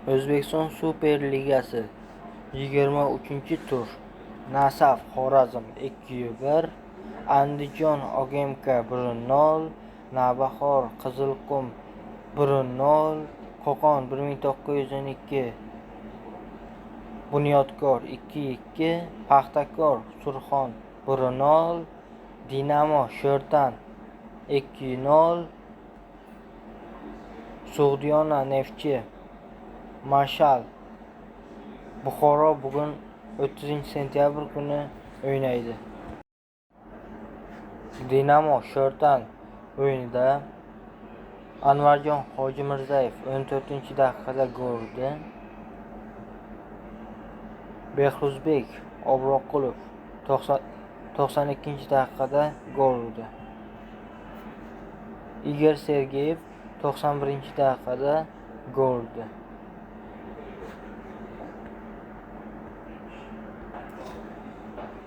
O'zbekiston Superligasi 23-tur. Nasaf Xorazm 2-1, Andijon Ogemka 1-0, Navbahor Qizilqum 1-0, Qo'qon 1912 Bunyodkor 2-2, Paxtakor Surxon 1-0, Dinamo Sho'rtan 2-0, Sug'diyona Neftchi Mash'al Buxoro bugun 30-sentyabr kuni o'ynaydi. Dinamo Sho'rtan o'yinida Anvarjon Hojimirzayev 14-daqiqada gol urdi. Behruzbek Obroqulov 92-daqiqada gol urdi. Igor Sergeyev 91-daqiqada gol urdi.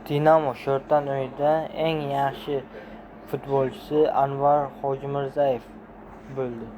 Dinamo Sho'rtan o'yinida eng yaxshi futbolchisi Anvar Hojimirzayev bo'ldi.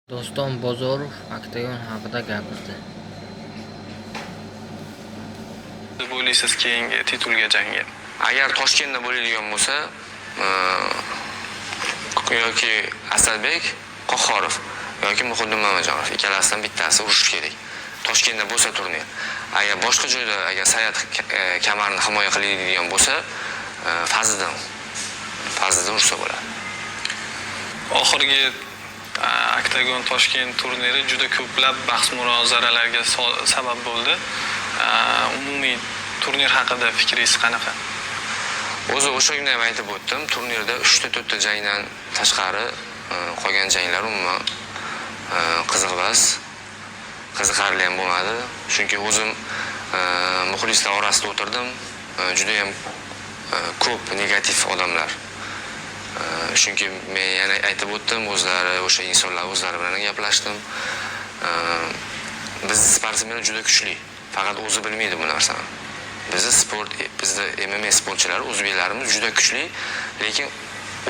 Doston Bozorov Oktagon haqida gapirdi. Siz bo'laysiz keyingi titulga jangi? Agar Toshkentda bo'ladigan bo'lsa, yoki Asadbek Qo'xorov yoki Muhiddin Mamajonov ikkalasidan bittasi urishish kerak. Toshkentda bo'lsa turnir. Agar boshqa joyda Sayat kamarni himoya qiladigan bo'lsa, Fazliddin ursa bo'ladi. Oxirgi Oktagon Toshkent turniri juda ko'plab bahs-munozaralarga sabab bo'ldi. Umumiy turnir haqida fikringiz qanaqa? O'zi o'sha kunda ham aytib o'tdim, turnirda 3 ta jangdan tashqari qolgan janglar umuman qiziqmas, qiziqarli ham bo'lmadi. Chunki o'zim muxlislar orasida o'tirdim, juda ham ko'p negativ odamlar. Chunki men yana aytib o'tdim, o'sha insonlar o'zlari bilan gaplashdim. Biz sportsmenlar juda kuchli, faqat o'zi bilmaydi bu narsani. Bizda MMA sportchilari, o'zbeklarimiz juda kuchli, lekin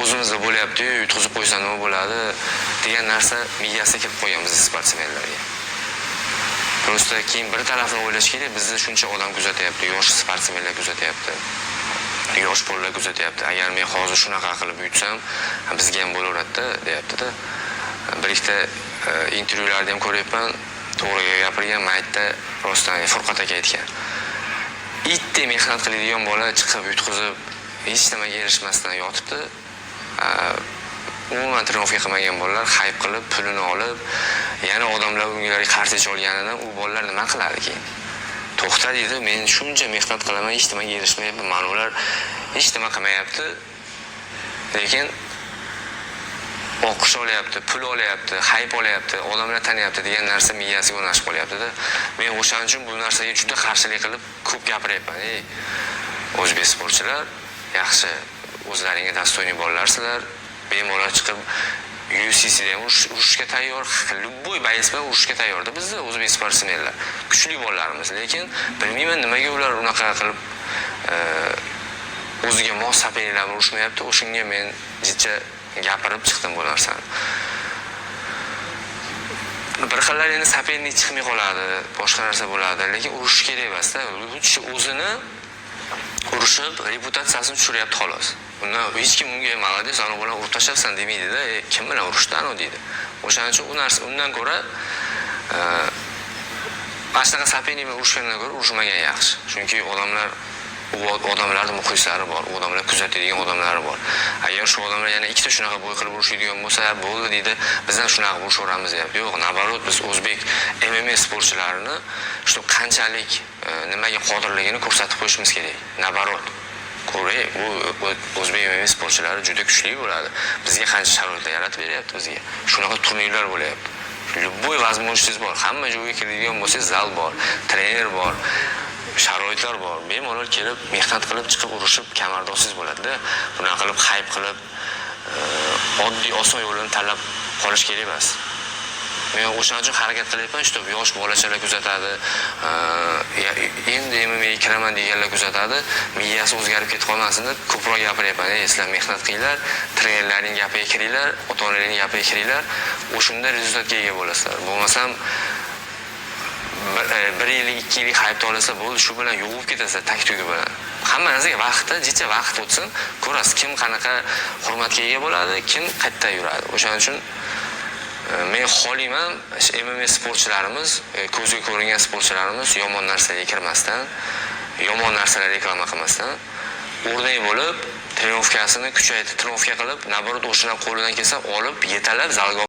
o'zimizda bo'lyapti-yu, yutqizib qo'ysa nima bo'ladi degan narsa miyasiga kirib qolgan biz sportsmenlarga. Prosta keyin bir tarafini o'ylash kerak, bizni shuncha odam kuzatyapti, yosh sportsmenlar kuzatyapti. Yosh bolalar kuzatyapti. Agar men hozir shunaqa qilib yutsam, bizga ham bo'laveradi deyapti-da. Bir ikkita intervyularda ham ko'ryapman, to'g'riga gapirgan, maytda rostdan Furqat aka aytgan. Itdek mehnat qiladigan bola chiqib yutqizib, hech nimaga erishmasdan yotibdi. Umuman triumfga qilmagan bolalar hayb qilib, pulini olib, yana odamlar unga qarshi olganidan u bolalar nima qiladi keyin? To'xta dedi, men shuncha mehnat qilaman, hech nimaga erishmayapman, ma'lumlar hech nima qilmayapti. Lekin o'qish olyapti, pul olyapti, hayb olyapti, odamlar taniyapti degan narsa miyasiga o'rnashib qolyapti-da. Men o'shaning uchun bu narsaga juda qarshilik qilib ko'p gapiryapman. O'zbek sportchilar yaxshi, o'zlaringga dastoyniy bolalarsizlar, bemalol chiqib UFC'da ham urushga tayyor, любой boys bilan urushga tayyorda bizda o'zbek sportsmenlar. Kuchli bolalarimiz, lekin bilmayman nimaga ular unaqa qilib o'ziga mos sapellar urushmayapti. O'shunga men jicha gapirib chiqdim bu narsani. Bir xillar endi sapelnik chiqmay qoladi, boshqa narsa bo'ladi, lekin urush kerak emas-da. O'zini urushib reputatsiyasini tushiryapti xolos. Undan hech kim unga "Молодец, ana bilan urib tashlaysan" demaydi-da. Kim bilan urushdan u deydi. O'shaning uchun u narsa undan ko'ra mana shunaqa sapelnik bilan urushgandan ko'ra urushmagan yaxshi. Chunki odamlarning muxlislari bor, odamlar kuzatadigan odamlari bor. Agar shu odamlar yana ikkita shunaqa bo'y qilib urushadigan bo'lsa, bo'ldi deydi, biz ham shunaqa urushaveramiz deyapti. Yo'q, nabarot biz o'zbek MMA sportchilarini shu qanchalik nimaga qodirligini ko'rsatib qo'yishimiz kerak. Nabarot. Ko'ray, bu o'zbek MMA sportchilari juda kuchli bo'ladi. Bizga qancha sharoitlar yaratib beryapti bizga. Shunaqa turnirlar bo'lyapti. Любой возможность bor. Hamma joyga kiradigan bo'lsangiz, zal bor, trener bor. Sharoitlar bor. Bemalol kelib, mehnat qilib, chiqib urushib kamardosiz bo'ladi-da. Buni qilib, hayb qilib, oddiy oson yo'lini tanlab qolish kerak emas. Men o'shaning uchun harakat qilyapman, shu yosh bolachalar kuzatadi, endi MMA kiraman deganlar kuzatadi, miyasi o'zgarib ketib qolmasin deb ko'proq gapiryapman. Sizlar mehnat qilinglar, trenerlarning gapiga kiringlar, ota-onalarning gapiga kiringlar, o'shunda rezultatga ega bo'lasizlar. Bo'lmasam 1 yillik, 2 yillik hayb olsa bo'ldi, shu bilan yo'qib ketasizlar taktugi bilan. Hamma narsaga vaqtda, jicha vaqt o'tsin, ko'rasiz kim qanaqa hurmatga ega bo'ladi, kim qayerda yuradi. O'shaning uchun men xohlayman MMA sportchilarimiz, ko'zga ko'ringan sportchilarimiz yomon narsalarga kirmasdan, yomon narsalar reklama qilmasdan, o'rnak bo'lib, trenovkasini kuchaytirib, trenovka qilib, naborot o'shidan qo'lidan kelsa olib, yetalab zalga